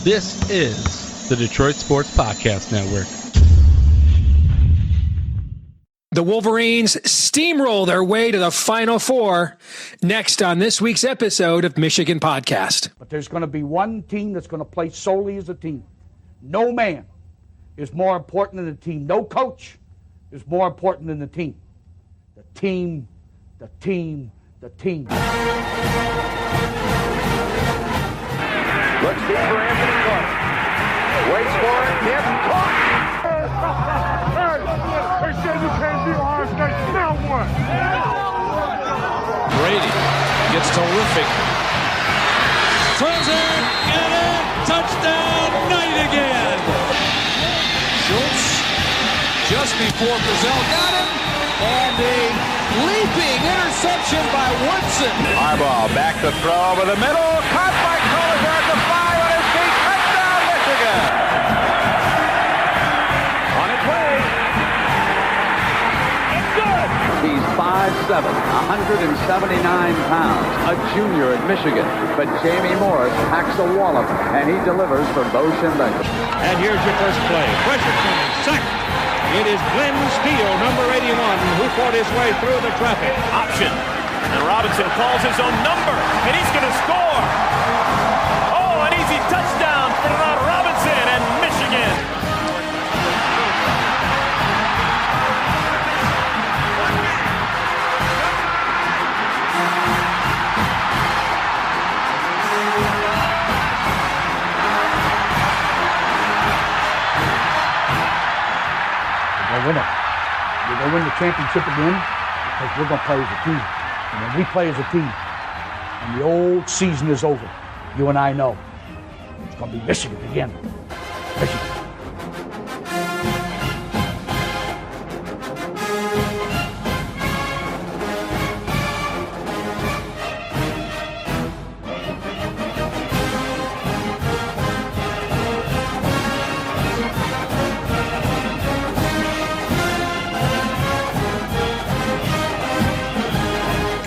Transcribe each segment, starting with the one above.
This is the Detroit Sports Podcast Network. The Wolverines steamroll their way to the Final Four next on this week's episode of Michigan Podcast. But there's going to be one team that's going to play solely as a team. No man is more important than the team. No coach is more important than the team. The team, the team, the team. Looks deep for Anthony Clark. Waits for it. Hit. Caught. They said you can't be Ohio State. Now what? Brady gets terrific. Throws it. Get it. Touchdown. Knight again. Schultz just before Brazil got him. And a leaping interception by Woodson. Harbaugh back to throw over the middle. Caught by Collier at the 5 on his feet. Touchdown, Michigan. On its way. It's good. He's 5'7", 179 pounds, a junior at Michigan. But Jamie Morris packs a wallop, and he delivers for Bo Schembechler. And here's your first play. Pressure coming. Sack. It is Glenn Steele, number 81, who fought his way through the traffic. Option. And Robinson calls his own number, and he's going to score. Oh, an easy touchdown for Robinson and Michigan. We're going to win the championship again because we're going to play as a team. And when we play as a team and the old season is over, you and I know it's going to be Michigan again. Michigan.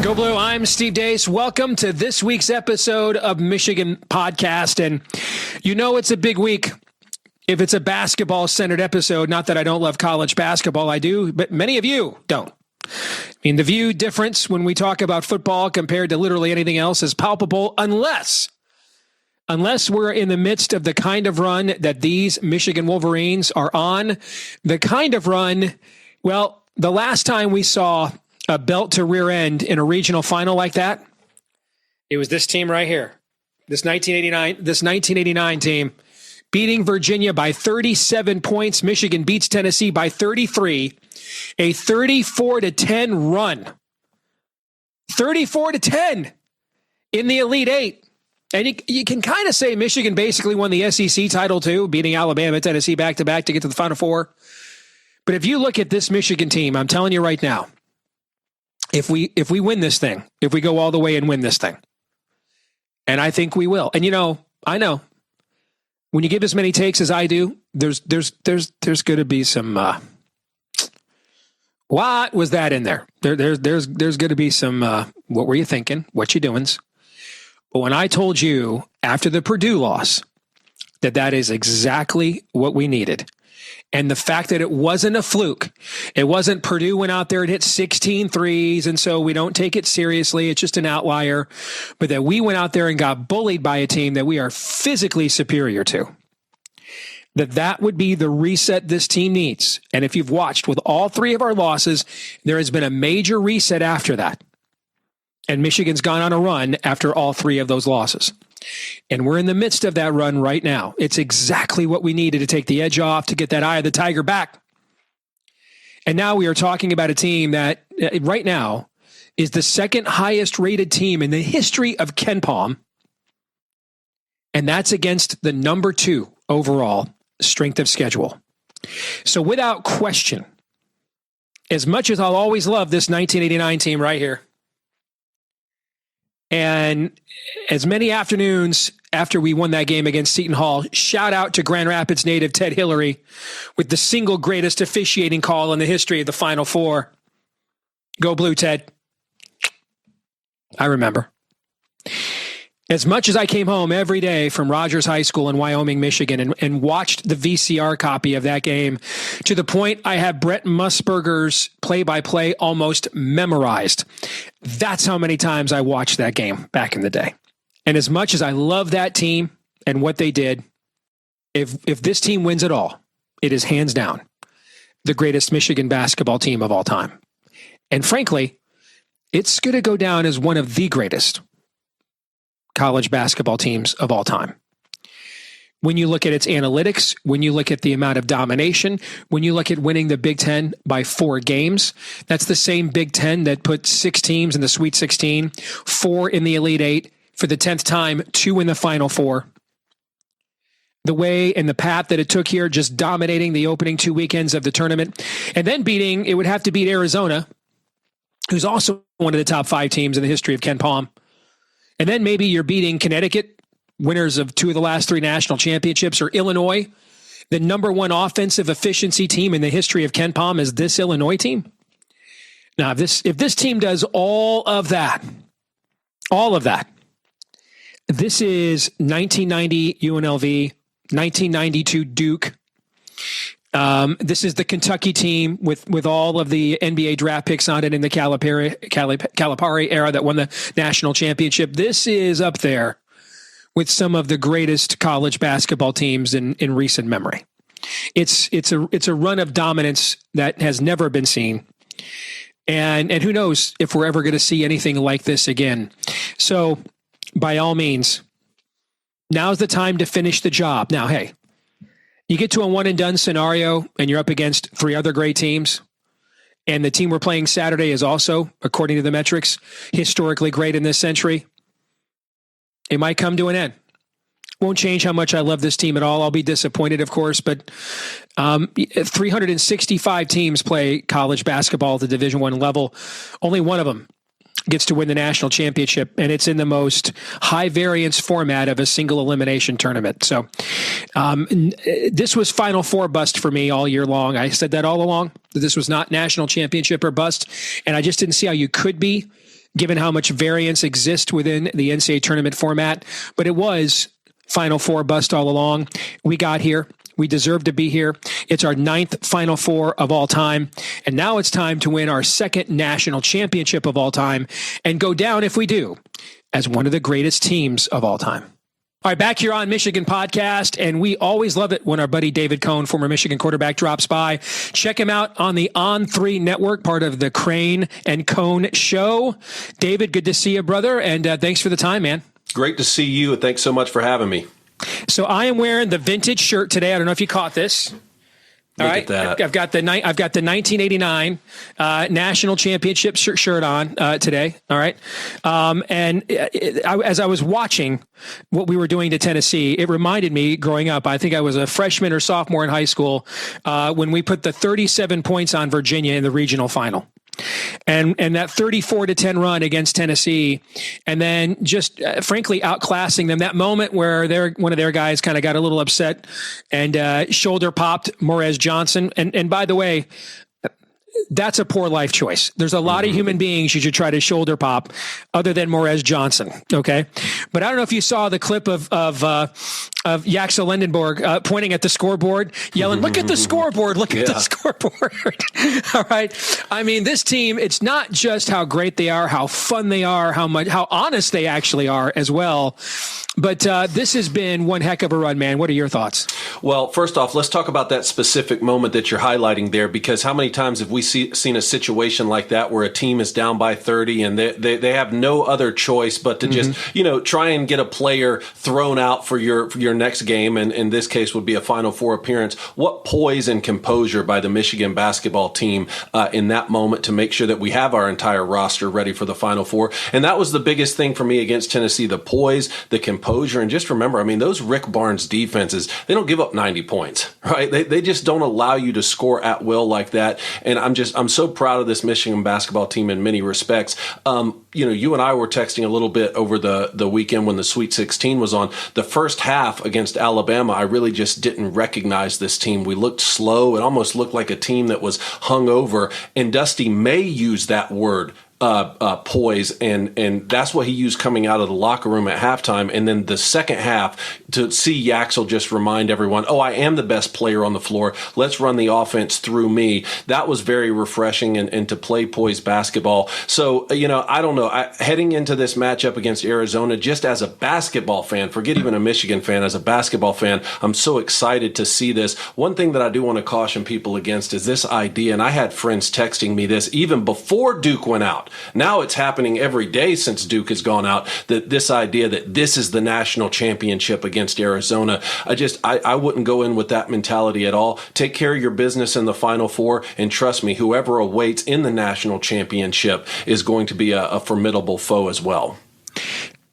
Go Blue, I'm Steve Deace. Welcome to this week's episode of Michigan Podcast. And you know it's a big week if it's a basketball-centered episode. Not that I don't love college basketball. I do, but many of you don't. I mean, the view difference when we talk about football compared to literally anything else is palpable unless we're in the midst of the kind of run that these Michigan Wolverines are on. The kind of run, well, the last time we saw a belt to rear end in a regional final like that, it was this team right here. This 1989 team beating Virginia by 37 points. Michigan beats Tennessee by 33. A 34-10 run. 34-10 in the Elite Eight. And you can kind of say Michigan basically won the SEC title too, beating Alabama, Tennessee back-to-back to get to the Final Four. But if you look at this Michigan team, I'm telling you right now, if we win this thing, if we go all the way and win this thing, and I think we will. And I know when you give as many takes as I do, there's going to be some. What was that in there? There's going to be some. What were you thinking? What you doings? But when I told you after the Purdue loss that is exactly what we needed. And the fact that it wasn't a fluke, it wasn't Purdue went out there and hit 16 threes, and so we don't take it seriously. It's just an outlier. But that we went out there and got bullied by a team that we are physically superior to. That would be the reset this team needs. And if you've watched with all three of our losses, there has been a major reset after that. And Michigan's gone on a run after all three of those losses. And we're in the midst of that run right now. It's exactly what we needed to take the edge off, to get that eye of the tiger back. And now we are talking about a team that right now is the second highest rated team in the history of KenPom. And that's against the number 2 overall strength of schedule. So without question, as much as I'll always love this 1989 team right here, and as many afternoons after we won that game against Seton Hall, shout out to Grand Rapids native Ted Hillary with the single greatest officiating call in the history of the Final Four. Go Blue, Ted. I remember. As much as I came home every day from Rogers High School in Wyoming, Michigan, and watched the VCR copy of that game to the point I have Brett Musburger's play-by-play almost memorized. That's how many times I watched that game back in the day. And as much as I love that team and what they did, if this team wins it all, it is hands down the greatest Michigan basketball team of all time. And frankly, it's going to go down as one of the greatest college basketball teams of all time. When you look at its analytics, when you look at the amount of domination, when you look at winning the Big Ten by 4 games, that's the same Big Ten that put 6 teams in the Sweet 16, 4 in the Elite 8, for the 10th time, 2 in the Final 4. The way and the path that it took here, just dominating the opening 2 weekends of the tournament, and then it would have to beat Arizona, who's also one of the top 5 teams in the history of KenPom. And then maybe you're beating Connecticut, winners of 2 of the last 3 national championships, or Illinois, the number 1 offensive efficiency team in the history of KenPom is this Illinois team. Now, if this team does all of that, this is 1990 UNLV, 1992 Duke. This is the Kentucky team with all of the NBA draft picks on it in the Calipari era that won the national championship. This is up there with some of the greatest college basketball teams in recent memory. It's a run of dominance that has never been seen. And who knows if we're ever going to see anything like this again. So by all means, now's the time to finish the job. Now, hey, you get to a one and done scenario and you're up against 3 other great teams. And the team we're playing Saturday is also, according to the metrics, historically great in this century. It might come to an end. Won't change how much I love this team at all. I'll be disappointed, of course, but 365 teams play college basketball at the Division I level. Only one of them gets to win the national championship, and it's in the most high variance format of a single elimination tournament. So this was Final Four bust for me all year long. I said that all along, that this was not national championship or bust, and I just didn't see how you could be, given how much variance exists within the NCAA tournament format. But it was Final Four bust all along. We got here. We deserve to be here. It's our 9th Final Four of all time. And now it's time to win our 2nd national championship of all time and go down, if we do, as one of the greatest teams of all time. All right, back here on Michigan Podcast, and we always love it when our buddy David Cohn, former Michigan quarterback, drops by. Check him out on the On3 Network, part of the Crane and Cohn Show. David, good to see you, brother, and thanks for the time, man. Great to see you, and thanks so much for having me. So I am wearing the vintage shirt today. I don't know if you caught this. All right, I've got the 1989 national championship shirt on today. All right, as I was watching what we were doing to Tennessee, it reminded me growing up. I think I was a freshman or sophomore in high school when we put the 37 points on Virginia in the regional final. And that 34-10 run against Tennessee, and then just frankly outclassing them. That moment where one of their guys kind of got a little upset and shoulder popped Morez Johnson. And by the way, that's a poor life choice. There's a lot of human beings you should try to shoulder pop other than Morez Johnson. Okay. But I don't know if you saw the clip of Yaxel Lendeborg pointing at the scoreboard, yelling, "Look at the scoreboard. Look at the scoreboard." All right. I mean, this team, it's not just how great they are, how fun they are, how honest they actually are as well. But this has been one heck of a run, man. What are your thoughts? Well, first off, let's talk about that specific moment that you're highlighting there, because how many times have we seen a situation like that where a team is down by 30 and they have no other choice but to just, try and get a player thrown out for your next game, and in this case would be a Final Four appearance. What poise and composure by the Michigan basketball team in that moment to make sure that we have our entire roster ready for the Final Four. And that was the biggest thing for me against Tennessee, the poise, the composure. And just remember, I mean, those Rick Barnes defenses, they don't give up 90 points, right? They just don't allow you to score at will like that. And I'm so proud of this Michigan basketball team in many respects. You and I were texting a little bit over the weekend when the Sweet 16 was on. The first half against Alabama, I really just didn't recognize this team. We looked slow. It almost looked like a team that was hung over. And Dusty May used that word poise, and that's what he used coming out of the locker room at halftime. And then the second half, to see Yaxel just remind everyone, oh, I am the best player on the floor. Let's run the offense through me. That was very refreshing, and to play poise basketball. So, I don't know. Heading into this matchup against Arizona, just as a basketball fan, forget even a Michigan fan, as a basketball fan, I'm so excited to see this. One thing that I do want to caution people against is this idea, and I had friends texting me this even before Duke went out. Now it's happening every day since Duke has gone out, that this idea that this is the national championship against Arizona. I wouldn't go in with that mentality at all. Take care of your business in the Final Four, and trust me, whoever awaits in the national championship is going to be a formidable foe as well.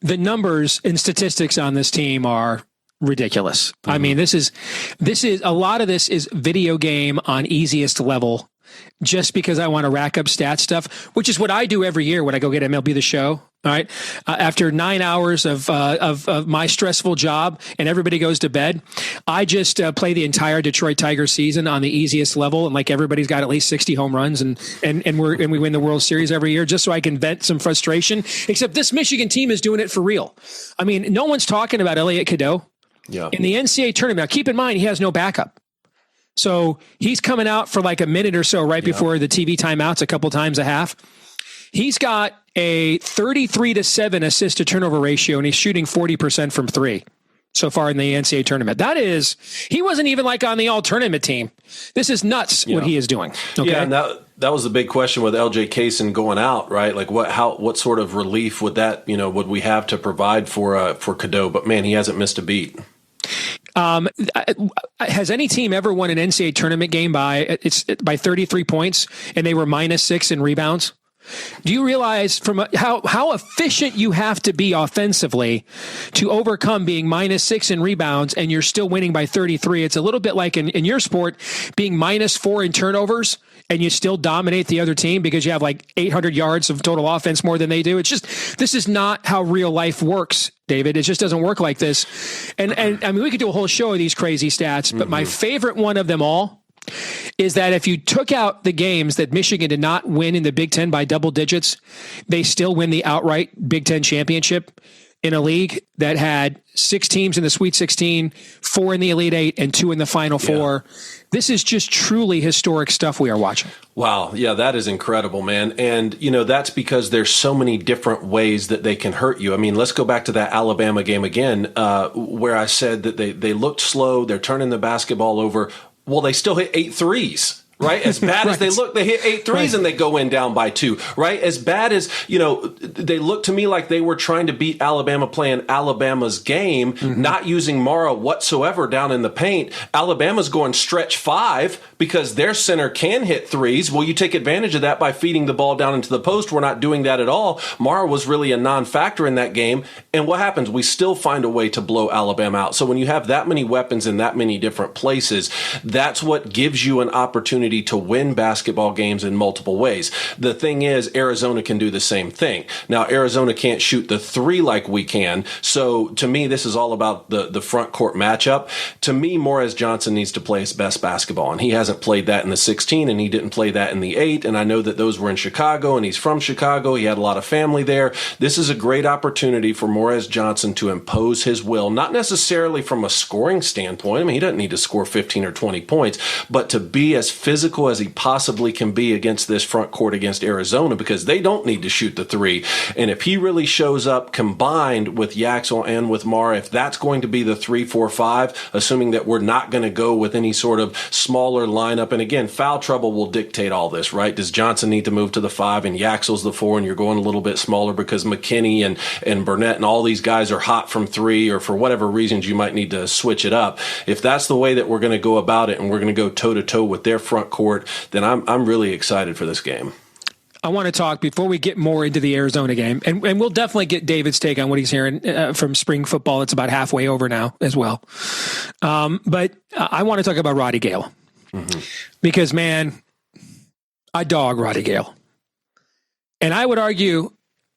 The numbers and statistics on this team are ridiculous. Mm-hmm. I mean, this is a lot of this is video game on easiest level, just because I want to rack up stat stuff, which is what I do every year when I go get MLB The Show. All right. After 9 hours of my stressful job and everybody goes to bed, I just play the entire Detroit Tigers season on the easiest level. And like everybody's got at least 60 home runs and we win the World Series every year, just so I can vent some frustration. Except this Michigan team is doing it for real. I mean, no one's talking about Elliot Cadeau. Yeah. In the NCAA tournament. Now, keep in mind, he has no backup. So he's coming out for like a minute or so right before the TV timeouts, a couple times a half. He's got a 33-7 assist to turnover ratio, and he's shooting 40% from three so far in the NCAA tournament. That is, he wasn't even like on the all-tournament team. This is nuts what he is doing. Okay? Yeah, and that was the big question with LJ Kaysen going out, right? Like what sort of relief would that, would we have to provide for Cadeau? But man, he hasn't missed a beat. Has any team ever won an NCAA tournament game by 33 points and they were -6 in rebounds? Do you realize how efficient you have to be offensively to overcome being -6 in rebounds and you're still winning by 33? It's a little bit like in your sport being -4 in turnovers and you still dominate the other team because you have like 800 yards of total offense more than they do. It's just, this is not how real life works, David. It just doesn't work like this. And I mean, we could do a whole show of these crazy stats, but my favorite one of them all is that if you took out the games that Michigan did not win in the Big Ten by double digits, they still win the outright Big Ten championship in a league that had 6 teams in the Sweet 16, 4 in the Elite 8, and 2 in the Final Four. This is just truly historic stuff we are watching. Wow. Yeah, that is incredible, man. And, that's because there's so many different ways that they can hurt you. I mean, let's go back to that Alabama game again, where I said that they looked slow, they're turning the basketball over. Well, they still hit 8 threes. Right? As bad as they look, they hit 8 threes and they go in down by 2, right? As bad as, they look to me like they were trying to beat Alabama playing Alabama's game, not using Mara whatsoever down in the paint. Alabama's going stretch 5 because their center can hit threes. Well, you take advantage of that by feeding the ball down into the post. We're not doing that at all. Mara was really a non-factor in that game. And what happens? We still find a way to blow Alabama out. So when you have that many weapons in that many different places, that's what gives you an opportunity to win basketball games in multiple ways. The thing is, Arizona can do the same thing. Now, Arizona can't shoot the 3 like we can. So to me, this is all about the front court matchup. To me, Morez Johnson needs to play his best basketball, and he hasn't played that in the 16, and he didn't play that in the 8. And I know that those were in Chicago, and he's from Chicago. He had a lot of family there. This is a great opportunity for Morez Johnson to impose his will, not necessarily from a scoring standpoint. I mean, he doesn't need to score 15 or 20 points, but to be as physical as he possibly can be against this front court against Arizona, because they don't need to shoot the 3. And if he really shows up combined with Yaxel and with Mara, if that's going to be the 3-4-5, assuming that we're not going to go with any sort of smaller lineup. And again, foul trouble will dictate all this, right? Does Johnson need to move to the 5 and Yaxel's the 4 and you're going a little bit smaller because McKinney and Burnett and all these guys are hot from 3, or for whatever reasons you might need to switch it up. If that's the way that we're going to go about it and we're going to go toe-to-toe with their front court, then I'm really excited for this game. I want to talk before we get more into the Arizona game, and we'll definitely get David's take on what he's hearing from spring football. It's about halfway over now as well. But I want to talk about Roddy Gayle because, man, I dog Roddy Gayle. And I would argue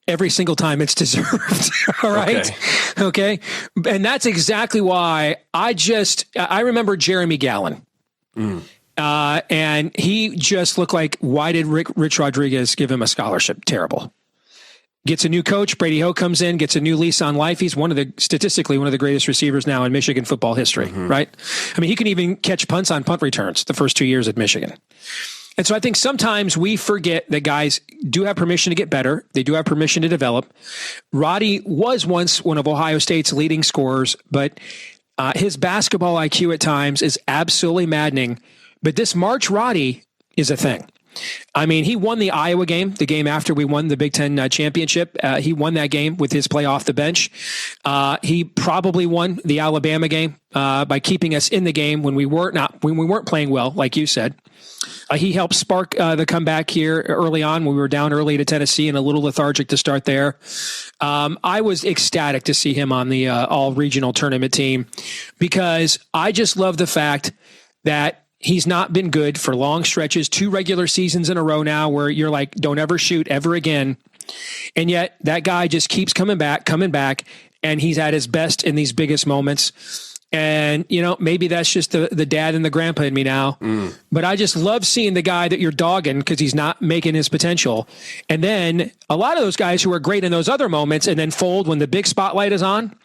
every single time it's deserved. All right. Okay. And that's exactly why I remember Jeremy Gallon. And he just looked like, why did Rich Rodriguez give him a scholarship? Terrible. Gets a new coach. Brady Hoke comes in, gets a new lease on life. He's statistically one of the greatest receivers now in Michigan football history, right? I mean, he can even catch punts on punt returns the first 2 years at Michigan. And so I think sometimes we forget that guys do have permission to get better. They do have permission to develop. Roddy was once one of Ohio State's leading scorers, but his basketball IQ at times is absolutely maddening. But this March Roddy is a thing. I mean, he won the Iowa game, the game after we won the Big Ten championship. He won that game with his play off the bench. He probably won the Alabama game by keeping us in the game when we weren't playing well, like you said. He helped spark the comeback here early on when we were down early to Tennessee and a little lethargic to start there. I was ecstatic to see him on the all-regional tournament team because I just love the fact that he's not been good for long stretches, 2 regular seasons in a row now where you're like, don't ever shoot ever again. And yet that guy just keeps coming back, and he's at his best in these biggest moments. And, you know, maybe that's just the dad and the grandpa in me now. But I just love seeing the guy that you're dogging because he's not making his potential. And then a lot of those guys who are great in those other moments and then fold when the big spotlight is on,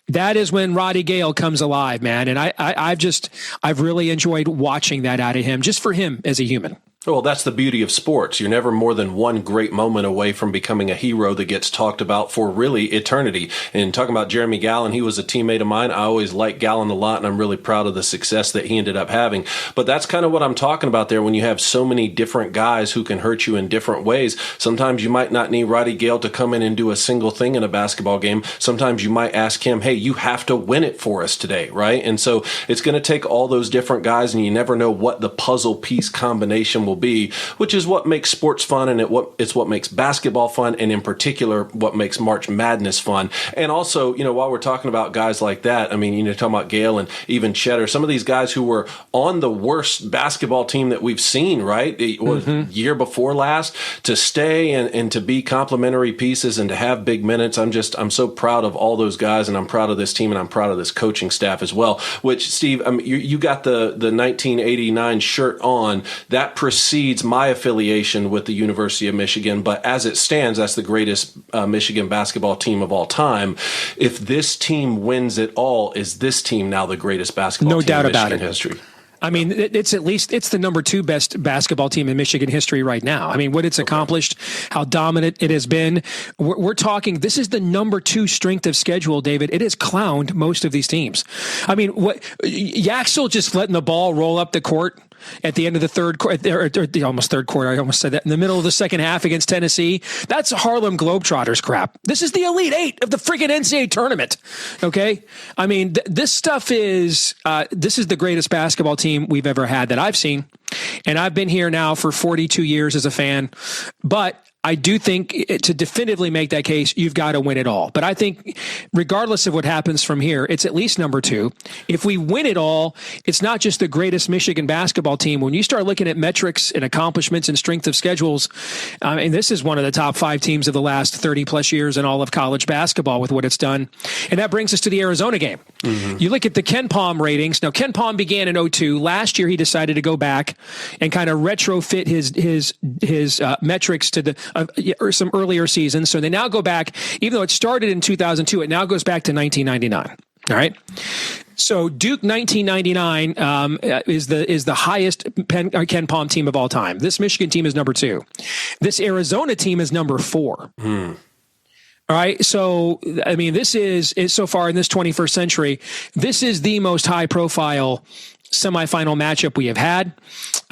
that is when Roddy Gayle comes alive, man. And I've really enjoyed watching that out of him, just for him as a human. Well, that's the beauty of sports. You're never more than one great moment away from becoming a hero that gets talked about for really eternity. And talking about Jeremy Gallon, he was a teammate of mine. I always liked Gallon a lot, and I'm really proud of the success that he ended up having. But that's kind of what I'm talking about there when you have so many different guys who can hurt you in different ways. Sometimes you might not need Roddy Gayle to come in and do a single thing in a basketball game. Sometimes you might ask him, hey, you have to win it for us today, right? And so it's going to take all those different guys, and you never know what the puzzle piece combination will be, which is what makes sports fun, and it's what makes basketball fun, and in particular what makes March Madness fun. And also, you know, while we're talking about guys like that, I mean, you know, talking about Gayle and even Cheddar, some of these guys who were on the worst basketball team that we've seen, right? It was year before last, to stay and to be complementary pieces and to have big minutes. I'm so proud of all those guys, and I'm proud of this team, and I'm proud of this coaching staff as well. Which, Steve, I mean, you got the 1989 shirt on. That precedes my affiliation with the University of Michigan, but as it stands, that's the greatest Michigan basketball team of all time. If this team wins it all, is this team now the greatest basketball team in Michigan history? I mean, it's the number 2 best basketball team in Michigan history right now. I mean, what it's accomplished, how dominant it has been. We're talking, this is the number 2 strength of schedule, David. It has clowned most of these teams. I mean, Yaxel just letting the ball roll up the court at the end of the third quarter, almost third quarter. I almost said that in the middle of the second half against Tennessee. That's Harlem Globetrotters crap. This is the Elite 8 of the freaking NCAA tournament. Okay. I mean, this stuff is, this is the greatest basketball team we've ever had that I've seen. And I've been here now for 42 years as a fan, but I do think to definitively make that case, you've got to win it all. But I think regardless of what happens from here, it's at least number 2. If we win it all, it's not just the greatest Michigan basketball team. When you start looking at metrics and accomplishments and strength of schedules, and this is one of the top 5 teams of the last 30 plus years in all of college basketball with what it's done. And that brings us to the Arizona game. You look at the KenPom ratings. Now, KenPom began in 2002. Last year, he decided to go back and kind of retrofit his metrics to or some earlier seasons. So they now go back, even though it started in 2002, it now goes back to 1999. All right. So Duke 1999 is the highest KenPom team of all time. This Michigan team is number 2. This Arizona team is number 4. All right. So, I mean, this is so far in this 21st century, this is the most high profile semifinal matchup we have had.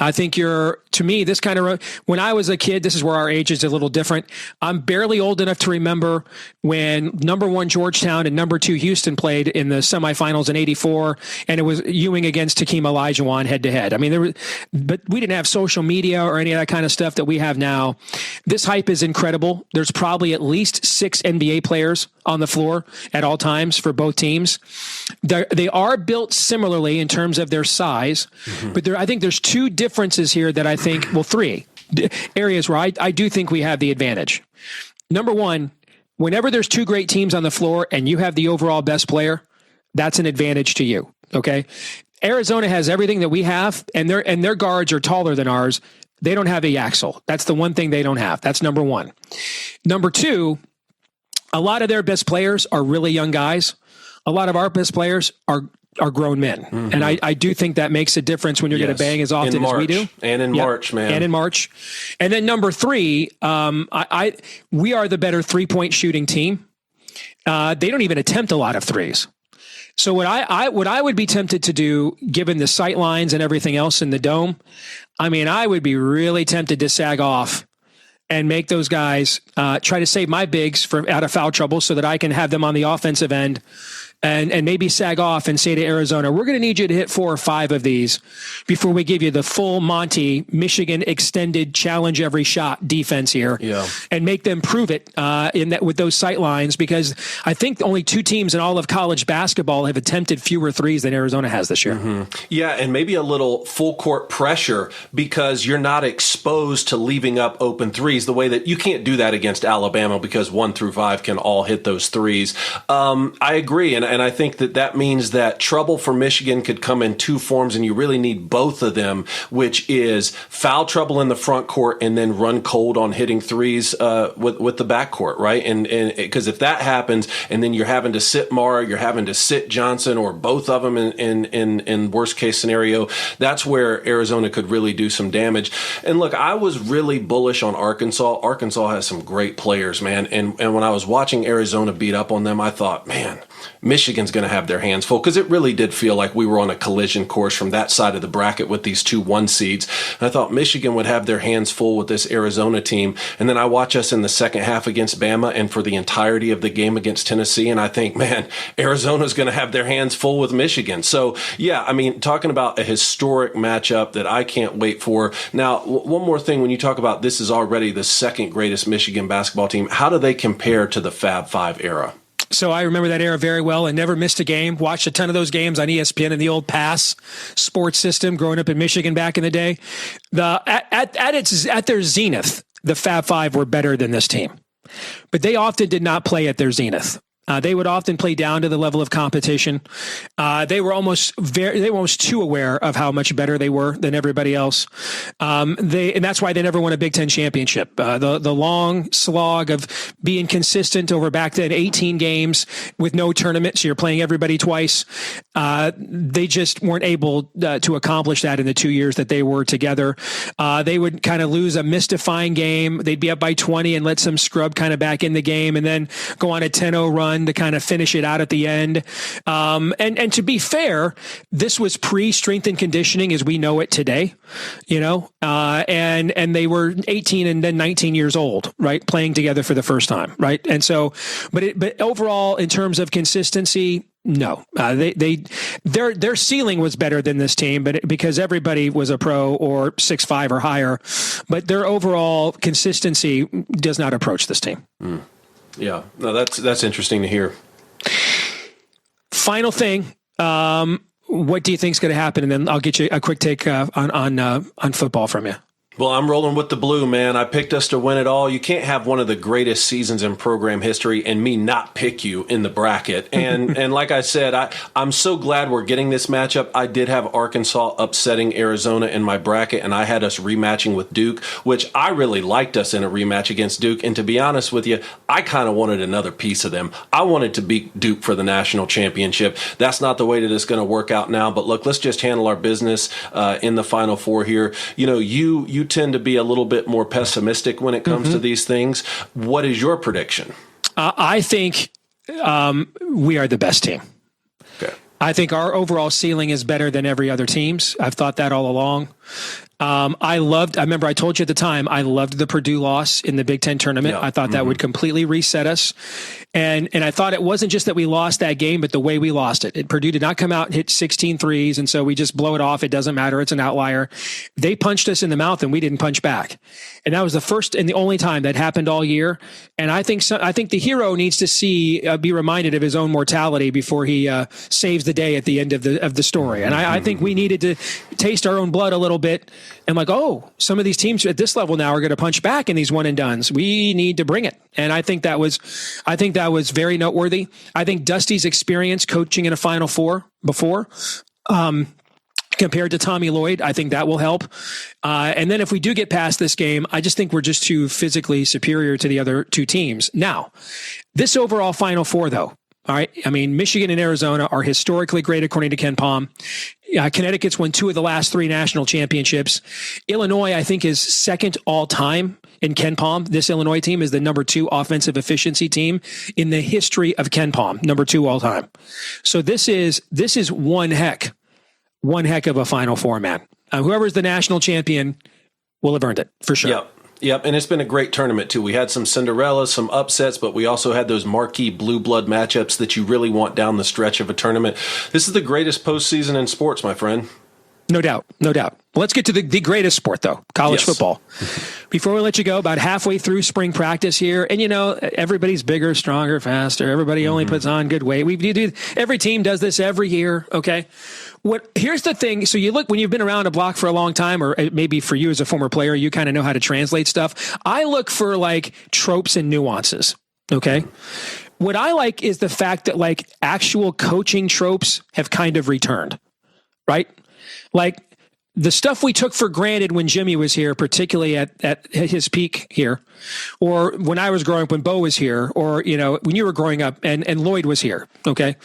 I think to me, this kind of, when I was a kid, this is where our age is a little different. I'm barely old enough to remember when number 1 Georgetown and number 2 Houston played in the semifinals in '84, and it was Ewing against Hakeem Olajuwon head to head. I mean, but we didn't have social media or any of that kind of stuff that we have now. This hype is incredible. There's probably at least 6 NBA players on the floor at all times for both teams. They are built similarly in terms of their size, but I think there's 2 differences here that I think, well, 3 areas where I do think we have the advantage. Number 1, whenever there's 2 great teams on the floor and you have the overall best player, that's an advantage to you. Okay. Arizona has everything that we have, and their guards are taller than ours. They don't have a Yaxel. That's the one thing they don't have. That's number one. Number two, a lot of their best players are really young guys. A lot of our best players are grown men. Mm-hmm. And I do think that makes a difference when you're going to bang as often as we do. And in March, man. And in March. And then number three, we are the better 3-point shooting team. They don't even attempt a lot of threes. So what I would be tempted to do, given the sight lines and everything else in the dome, I would be really tempted to sag off and make those guys try to save my bigs out of foul trouble so that I can have them on the offensive end and maybe sag off and say to Arizona, we're going to need you to hit 4 or 5 of these before we give you the full Monty Michigan extended challenge every shot defense here, and make them prove it with those sight lines, because I think only 2 teams in all of college basketball have attempted fewer threes than Arizona has this year. Mm-hmm. Yeah, and maybe a little full court pressure because you're not exposed to leaving up open threes the way that you can't do that against Alabama, because 1 through 5 can all hit those threes. I agree, and I think that means that trouble for Michigan could come in 2 forms, and you really need both of them, which is foul trouble in the front court and then run cold on hitting threes with the back court, right? And because if that happens, and then you're having to sit Mara, you're having to sit Johnson, or both of them in worst case scenario, that's where Arizona could really do some damage. And look, I was really bullish on Arkansas. Arkansas has some great players, man. And when I was watching Arizona beat up on them, I thought, man, Michigan's going to have their hands full, because it really did feel like we were on a collision course from that side of the bracket with these 2 1 seeds. And I thought Michigan would have their hands full with this Arizona team. And then I watch us in the second half against Bama and for the entirety of the game against Tennessee, and I think, man, Arizona's going to have their hands full with Michigan. So, yeah, talking about a historic matchup that I can't wait for. Now, one more thing, when you talk about this is already the second greatest Michigan basketball team, how do they compare to the Fab 5 era? So I remember that era very well and never missed a game. Watched a ton of those games on ESPN and the old Pass sports system growing up in Michigan back in the day. At their zenith, the Fab 5 were better than this team, but they often did not play at their zenith. They would often play down to the level of competition. They were almost too aware of how much better they were than everybody else. And that's why they never won a Big Ten championship. The long slog of being consistent over back then 18 games with no tournament, so you're playing everybody twice. They just weren't able to accomplish that in the 2 years that they were together. They would kind of lose a mystifying game. They'd be up by 20 and let some scrub kind of back in the game, and then go on a 10-0 run to kind of finish it out at the end. And to be fair, this was pre-strength and conditioning as we know it today, and they were 18 and then 19 years old, right? Playing together for the first time, right? And so, but overall, in terms of consistency, no, their ceiling was better than this team, but because everybody was a pro or 6'5" or higher, but their overall consistency does not approach this team. Mm. Yeah, no, that's interesting to hear. Final thing, what do you think is going to happen? And then I'll get you a quick take on football from you. Well, I'm rolling with the blue, man. I picked us to win it all. You can't have one of the greatest seasons in program history and me not pick you in the bracket. And like I said, I'm so glad we're getting this matchup. I did have Arkansas upsetting Arizona in my bracket, and I had us rematching with Duke, which I really liked us in a rematch against Duke. And to be honest with you, I kind of wanted another piece of them. I wanted to beat Duke for the national championship. That's not the way that it's going to work out now. But look, let's just handle our business in the Final Four here. You tend to be a little bit more pessimistic when it comes to these things. What is your prediction? I think we are the best team. Okay. I think our overall ceiling is better than every other team's. I've thought that all along. I remember I told you at the time, I loved the Purdue loss in the Big Ten tournament. Yeah. I thought that would completely reset us. And I thought it wasn't just that we lost that game, but the way we lost it. Purdue did not come out and hit 16 threes, and so we just blow it off. It doesn't matter. It's an outlier. They punched us in the mouth, and we didn't punch back. And that was the first and the only time that happened all year. And I think the hero needs to be reminded of his own mortality before he saves the day at the end of the story. And I think we needed to taste our own blood a little bit and some of these teams at this level now are going to punch back in these one and dones. We need to bring it. And I think that was very noteworthy. I think Dusty's experience coaching in a Final Four before, compared to Tommy Lloyd. I think that will help. And then if we do get past this game, I just think we're just too physically superior to the other two teams. Now, this overall Final Four, though, all right, I mean, Michigan and Arizona are historically great, according to KenPom. Connecticut's won 2 of the last 3 national championships. Illinois, I think, is second all-time in KenPom. This Illinois team is the number 2 offensive efficiency team in the history of KenPom, number 2 all-time. So this is one heck of a Final Four, man. Whoever's the national champion will have earned it, for sure. Yep, and it's been a great tournament, too. We had some Cinderellas, some upsets, but we also had those marquee blue blood matchups that you really want down the stretch of a tournament. This is the greatest postseason in sports, my friend. No doubt. Let's get to the greatest sport, though, college football. Before we let you go, about halfway through spring practice here, and everybody's bigger, stronger, faster. Everybody only puts on good weight. Every team does this every year, okay? Here's the thing. So you look, when you've been around a block for a long time, or maybe for you as a former player, you kind of know how to translate stuff. I look for like tropes and nuances, okay? What I like is the fact that like actual coaching tropes have kind of returned, right? Like the stuff we took for granted when Jimmy was here, particularly at his peak here, or when I was growing up, when Bo was here, or, when you were growing up and Lloyd was here. Okay.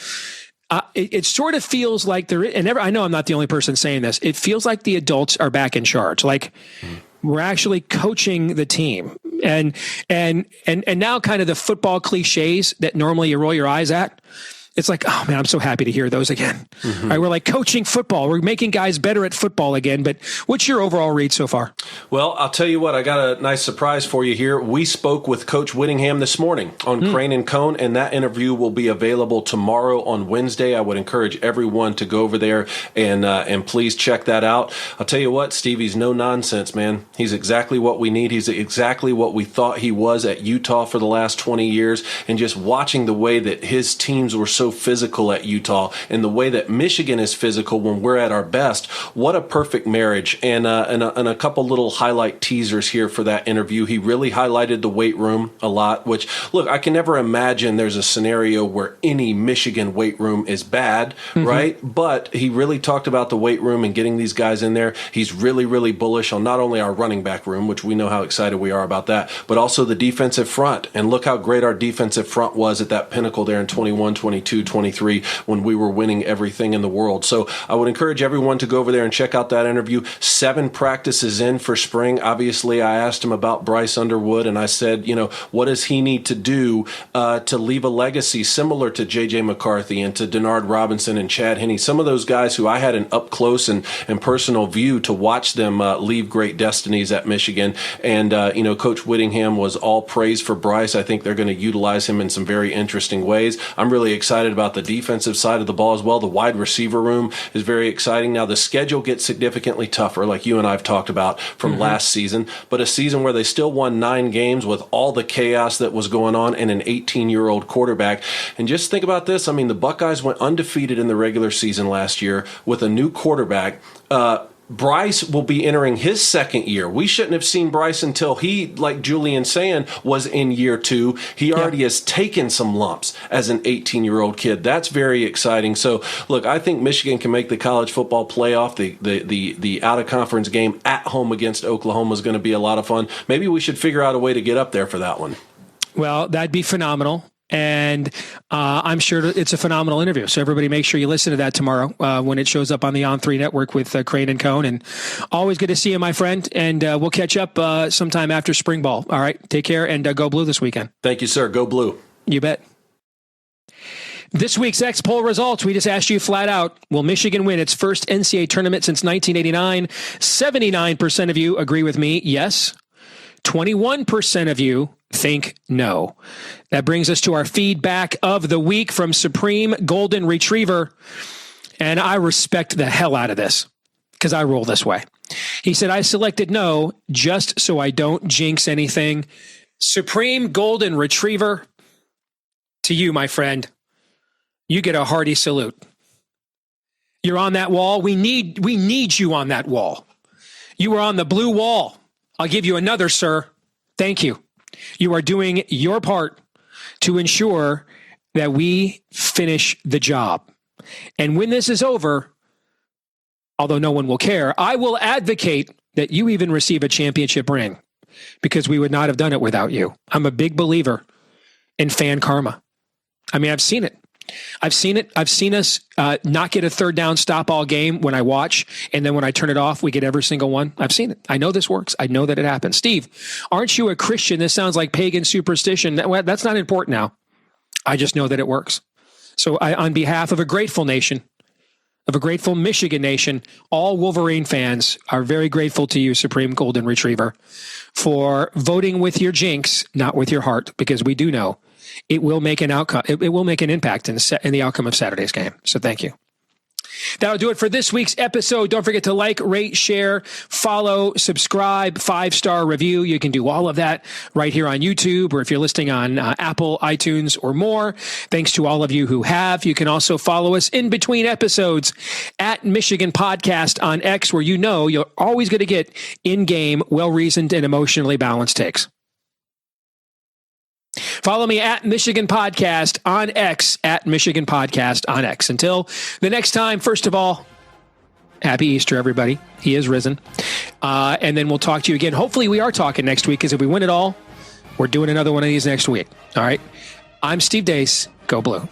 It sort of feels like I know I'm not the only person saying this. It feels like the adults are back in charge. Like we're actually coaching the team, and now kind of the football cliches that normally you roll your eyes at. It's like, oh man, I'm so happy to hear those again. All right, we're like coaching football. We're making guys better at football again. But what's your overall read so far? Well, I'll tell you what, I got a nice surprise for you here. We spoke with Coach Whittingham this morning on Crane and Cone, and that interview will be available tomorrow on Wednesday. I would encourage everyone to go over there and please check that out. I'll tell you what, Stevie's no nonsense, man. He's exactly what we need. He's exactly what we thought he was at Utah for the last 20 years. And just watching the way that his teams were so physical at Utah and the way that Michigan is physical when we're at our best, what a perfect marriage. And a couple little highlight teasers here for that interview. He really highlighted the weight room a lot, which, look, I can never imagine there's a scenario where any Michigan weight room is bad, right? But he really talked about the weight room and getting these guys in there. He's really, really bullish on not only our running back room, which we know how excited we are about that, but also the defensive front. And look how great our defensive front was at that pinnacle there in 21, 22, 23 when we were winning everything in the world. So I would encourage everyone to go over there and check out that interview. 7 practices in for spring. Obviously, I asked him about Bryce Underwood, and I said, what does he need to do to leave a legacy similar to J.J. McCarthy and to Denard Robinson and Chad Henne, some of those guys who I had an up-close and personal view to watch them leave great destinies at Michigan. And, Coach Whittingham was all praise for Bryce. I think they're going to utilize him in some very interesting ways. I'm really excited about the defensive side of the ball as well. The wide receiver room is very exciting. Now, the schedule gets significantly tougher, like you and I have talked about from last season, but a season where they still won 9 games with all the chaos that was going on and an 18-year-old quarterback. And just think about this. I mean, the Buckeyes went undefeated in the regular season last year with a new quarterback. Bryce will be entering his 2nd year. We shouldn't have seen Bryce until he, like Julian saying, was in year 2. He already has taken some lumps as an 18-year-old kid. That's very exciting. So, look, I think Michigan can make the college football playoff. The out-of-conference game at home against Oklahoma is going to be a lot of fun. Maybe we should figure out a way to get up there for that one. Well, that'd be phenomenal. And I'm sure it's a phenomenal interview. So everybody make sure you listen to that tomorrow when it shows up on the On3 network with Crane and Cone. And always good to see you, my friend. And we'll catch up sometime after spring ball. All right. Take care and go Blue this weekend. Thank you, sir. Go Blue. You bet. This week's X poll results, we just asked you flat out, will Michigan win its first NCAA tournament since 1989? 79% of you agree with me, yes. 21% of you think no. That brings us to our feedback of the week from Supreme Golden Retriever. And I respect the hell out of this because I roll this way. He said, I selected no just so I don't jinx anything. Supreme Golden Retriever, to you, my friend, you get a hearty salute. You're on that wall. We need you on that wall. You are on the blue wall. I'll give you another, sir. Thank you. You are doing your part to ensure that we finish the job. And when this is over, although no one will care, I will advocate that you even receive a championship ring because we would not have done it without you. I'm a big believer in fan karma. I mean, I've seen it. I've seen us not get a third down stop all game when I watch, and then when I turn it off, we get every single one. I've seen it. I know this works. I know that it happens. Steve, aren't you a Christian? This sounds like pagan superstition. That's not important now. I just know that it works. So on behalf of a grateful nation, of a grateful Michigan nation, all Wolverine fans are very grateful to you, Supreme Golden Retriever, for voting with your jinx, not with your heart, because we do know it will make an outcome. It will make an impact in the outcome of Saturday's game. So thank you. That'll do it for this week's episode. Don't forget to like, rate, share, follow, subscribe, 5-star review. You can do all of that right here on YouTube, or if you're listening on Apple, iTunes, or more. Thanks to all of you who have. You can also follow us in between episodes at Michigan Podcast on X, where you know you're always going to get in-game, well-reasoned, and emotionally balanced takes. Follow me at Michigan Podcast on X, at Michigan Podcast on X. Until the next time, first of all, happy Easter, everybody. He is risen. And then we'll talk to you again. Hopefully we are talking next week, because if we win it all, we're doing another one of these next week. All right. I'm Steve Deace. Go Blue.